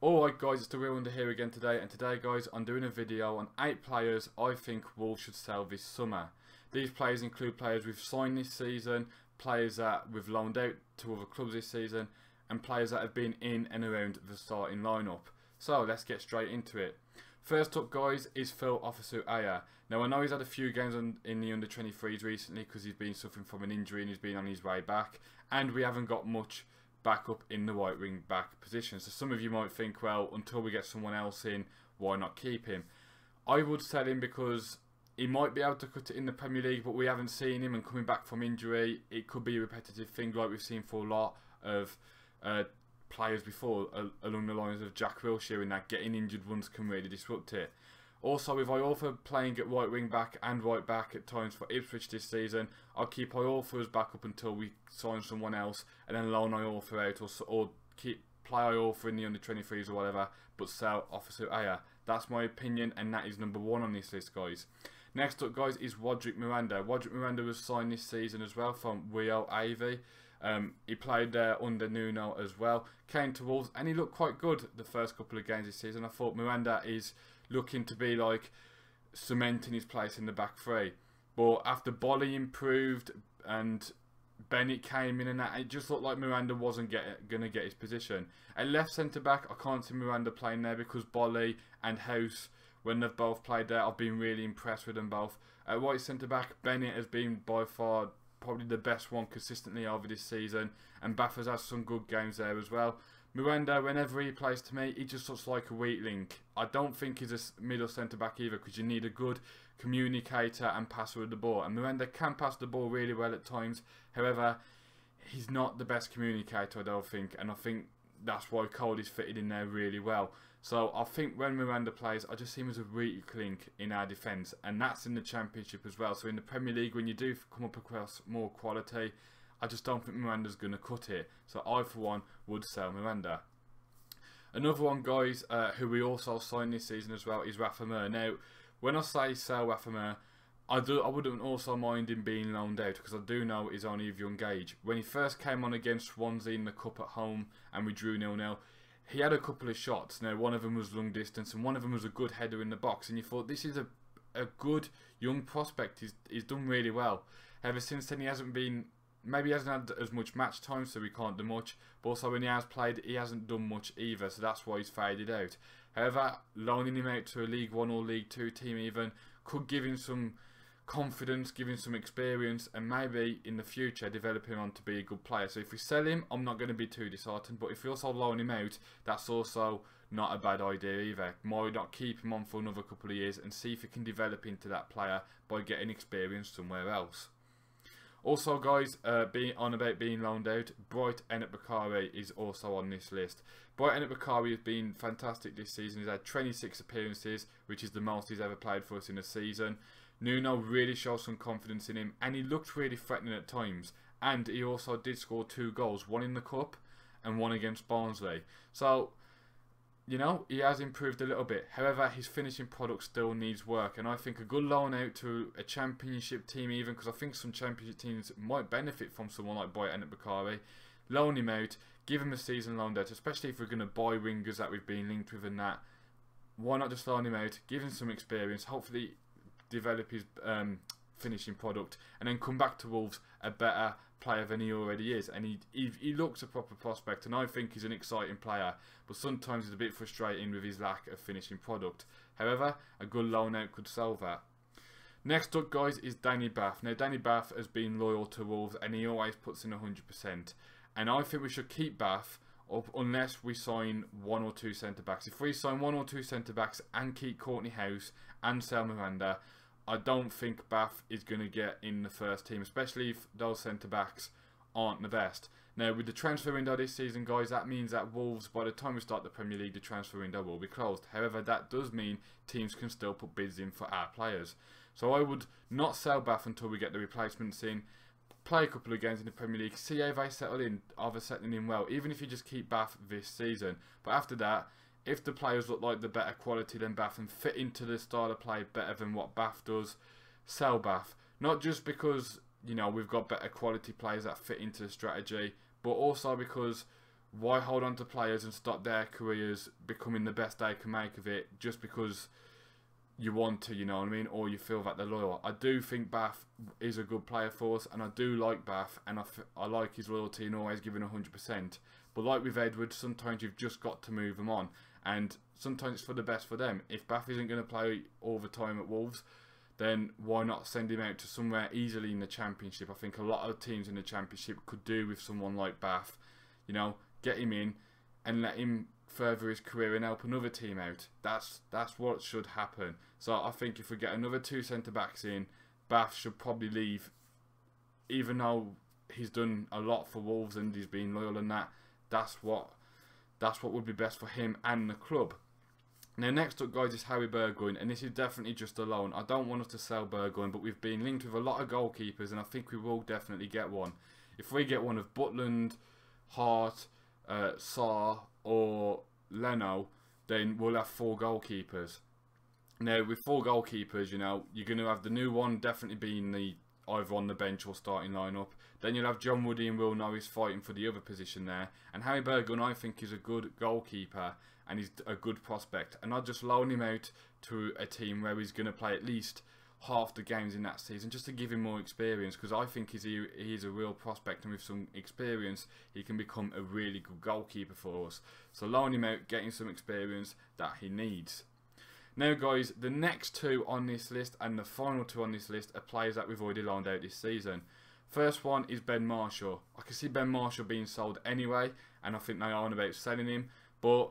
Alright guys, it's the Real Under here again today, and today guys I'm doing a video on 8 players I think Wolves should sell this summer. These players include players we've signed this season, players that we've loaned out to other clubs this season, and players that have been in and around the starting lineup. So let's get straight into it. First up guys is Ofosu-Ayeh. Now I know he's had a few games in the under 23s recently because he's been suffering from an injury and he's been on his way back, and we haven't got much backup in the right wing back position. So some of you might think, well, until we get someone else in, why not keep him? I would sell him because he might be able to cut it in the Premier League, but we haven't seen him, and coming back from injury, it could be a repetitive thing like we've seen for a lot of players before, along the lines of Jack Wilshere, in that getting injured once can really disrupt it. Also, with Iorfa playing at right wing back and right back at times for Ipswich this season, I'll keep Iorfa as backup until we sign someone else, and then loan Iorfa out, or play Iorfa in the under 23s or whatever, but sell Ofosu-Ayeh. That's my opinion, and that is number 1 on this list, guys. Next up, guys, is Roderick Miranda. Roderick Miranda was signed this season as well from Ofosu-Ayeh. He played there under Nuno as well. Came to Wolves and he looked quite good the first couple of games this season. I thought Miranda is looking to be like cementing his place in the back three. But after Bolly improved and Bennett came in and that, it just looked like Miranda wasn't going to get his position. At left centre back, I can't see Miranda playing there because Bolly and House, when they've both played there, I've been really impressed with them both. At right centre back, Bennett has been by far probably the best one consistently over this season, and Batth has had some good games there as well. Miranda, whenever he plays, to me, he just looks like a weak link. I don't think he's a middle centre back either, because you need a good communicator and passer of the ball, and Miranda can pass the ball really well at times. However, he's not the best communicator, I don't think, and I think that's why Cody's fitted in there really well. So I think when Miranda plays, I just see him as a weak link in our defence, and that's in the Championship as well. So in the Premier League, when you do come up across more quality, I just don't think Miranda's going to cut it. So I, for one, would sell Miranda. Another one, guys, who we also signed this season as well, is Mir. Now, when I say sell Mir, I wouldn't also mind him being loaned out, because I do know he's only of young age. When he first came on against Swansea in the Cup at home and we drew 0-0, he had a couple of shots. Now, one of them was long distance and one of them was a good header in the box, and you thought, this is a good young prospect. He's done really well. Ever since then, he hasn't been, maybe he hasn't had as much match time, so he can't do much, but also when he has played, he hasn't done much either, so that's why he's faded out. However, loaning him out to a League 1 or League 2 team even could give him some confidence, give him some experience, and maybe in the future develop him on to be a good player. So if we sell him, I'm not going to be too disheartened, but if we also loan him out, that's also not a bad idea either. Why not keep him on for another couple of years and see if he can develop into that player by getting experience somewhere else. Also, guys, about being loaned out, Enobakhare is also on this list. Enobakhare has been fantastic this season. He's had 26 appearances, which is the most he's ever played for us in a season. Nuno really showed some confidence in him, and he looked really threatening at times. And he also did score 2 goals, one in the Cup and one against Barnsley. So, you know, he has improved a little bit. However, his finishing product still needs work, and I think a good loan out to a Championship team even, because I think some Championship teams might benefit from someone like Enobakhare. Loan him out, give him a season loan out, especially if we're going to buy wingers that we've been linked with and that. Why not just loan him out, give him some experience, hopefully develop his finishing product, and then come back to Wolves a better player than he already is. And he looks a proper prospect, and I think he's an exciting player, but sometimes it's a bit frustrating with his lack of finishing product. However, a good loan out could solve that. Next up, guys, is Danny Batth. Now, Danny Batth has been loyal to Wolves, and he always puts in 100%, and I think we should keep Batth up unless we sign 1 or 2 centre-backs. If we sign 1 or 2 centre-backs and keep Courtney House and sell Miranda, I don't think Batth is going to get in the first team, especially if those centre-backs aren't the best. Now, with the transfer window this season, guys, that means that Wolves, by the time we start the Premier League, the transfer window will be closed. However, that does mean teams can still put bids in for our players. So I would not sell Batth until we get the replacements in. Play a couple of games in the Premier League, see how they settle in, are they settling in well, even if you just keep Batth this season. But after that, if the players look like the better quality than Batth and fit into the style of play better than what Batth does, sell Batth. Not just because, you know, we've got better quality players that fit into the strategy, but also because why hold on to players and stop their careers becoming the best they can make of it just because you want to, you know what I mean, or you feel that they're loyal. I do think Batth is a good player for us, and I do like Batth, and I like his loyalty and always giving 100%. But like with Edwards, sometimes you've just got to move them on, and sometimes it's for the best for them. If Batth isn't going to play all the time at Wolves, then why not send him out to somewhere easily in the Championship? I think a lot of teams in the Championship could do with someone like Batth, you know, get him in and let him further his career and help another team out. That's what should happen. So I think if we get another 2 centre-backs in, Batth should probably leave, even though he's done a lot for Wolves and he's been loyal and that. That's what would be best for him and the club. Now next up, guys, is Harry Burgoyne, and this is definitely just a loan. I don't want us to sell Burgoyne, but we've been linked with a lot of goalkeepers, and I think we will definitely get one. If we get one of Butland, Hart, Sarr or Leno, then we'll have 4 goalkeepers. Now with 4 goalkeepers, you know, you're going to have the new one definitely being either on the bench or starting lineup. Then you'll have John Woody and Will Norris fighting for the other position there. And Harry Burgoyne, I think, is a good goalkeeper and he's a good prospect. And I'll just loan him out to a team where he's going to play at least half the games in that season, just to give him more experience, because I think he's a real prospect, and with some experience he can become a really good goalkeeper for us. So loan him out, getting some experience that he needs. Now guys, the next 2 on this list and the final 2 on this list are players that we've already loaned out this season. First one is Ben Marshall. I can see Ben Marshall being sold anyway, and I think they are on about selling him, but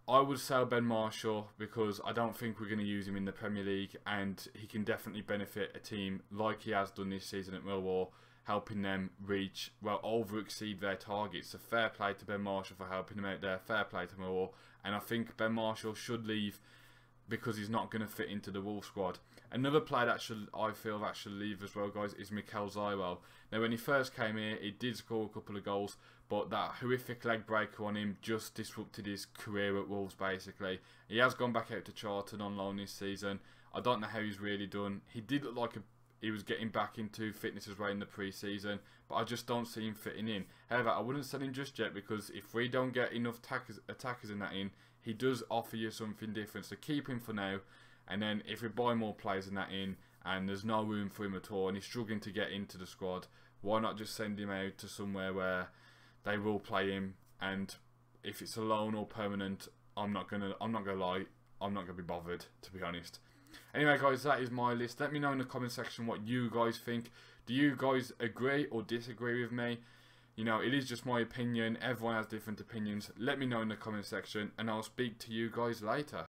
I would sell Ben Marshall because I don't think we're going to use him in the Premier League, and he can definitely benefit a team like he has done this season at Millwall, helping them reach, well, over-exceed their targets. So fair play to Ben Marshall for helping them out there, fair play to Millwall, and I think Ben Marshall should leave because he's not going to fit into the Wolves squad. Another player that I feel that should leave as well, guys, is McAleny. Now, when he first came here, he did score a couple of goals, but that horrific leg breaker on him just disrupted his career at Wolves, basically. He has gone back out to Charlton on loan this season. I don't know how he's really done. He did look like he was getting back into fitness as well in the pre-season, but I just don't see him fitting in. However, I wouldn't sell him just yet, because if we don't get enough attackers in that in, he does offer you something different. So keep him for now, and then if we buy more players in that in, and there's no room for him at all, and he's struggling to get into the squad, why not just send him out to somewhere where they will play him? And if it's a loan or permanent, I'm not gonna lie, I'm not gonna be bothered, to be honest. Anyway, guys, that is my list. Let me know in the comment section what you guys think. Do you guys agree or disagree with me? You know, it is just my opinion. Everyone has different opinions. Let me know in the comment section, and I'll speak to you guys later.